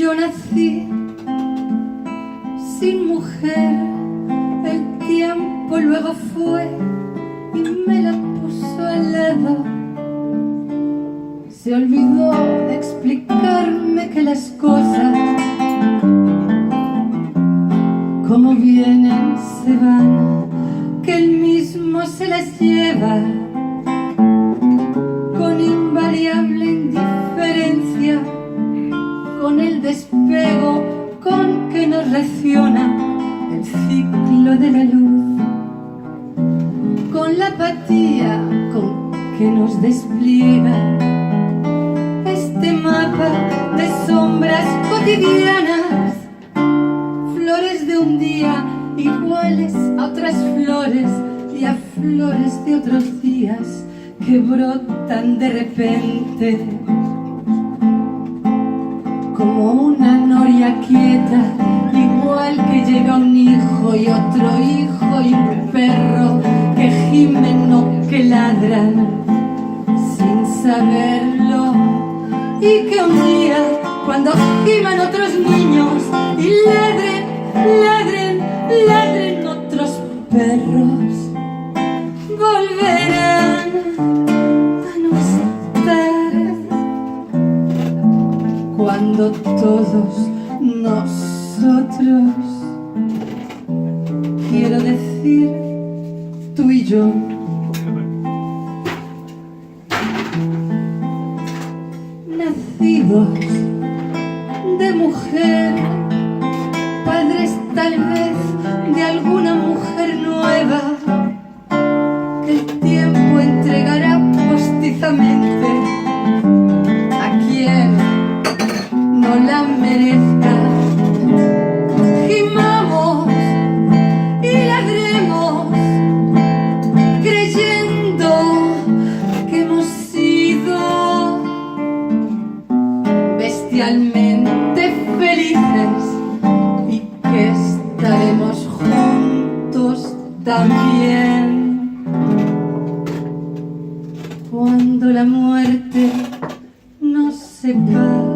Yo nací sin mujer, el tiempo luego fue y me la puso al lado. Se olvidó de explicarme que las cosas, como vienen, se van, que él mismo se las lleva con invariable indiferencia, con el despego con que nos raciona el ciclo de la luz, con la apatía con que nos despliega este mapa de sombras cotidianas, flores de un día iguales a otras flores y a flores de otros días que brotan de repente como una noria quieta, igual que llega un hijo y otro hijo y un perro que gimen o que ladran sin saberlo, y que un día cuando giman otros niños y ladren, ladren, ladren otros perros, volverán a no estar cuando todos nosotros, quiero decir tú y yo, nacidos de mujer, padres tal vez de alguna mujer nueva que el tiempo entregará postizamente a quien no la merezca. Gimamos y ladremos creyendo que hemos sido bestialmente felices y que estaremos juntos también cuando la muerte nos separe.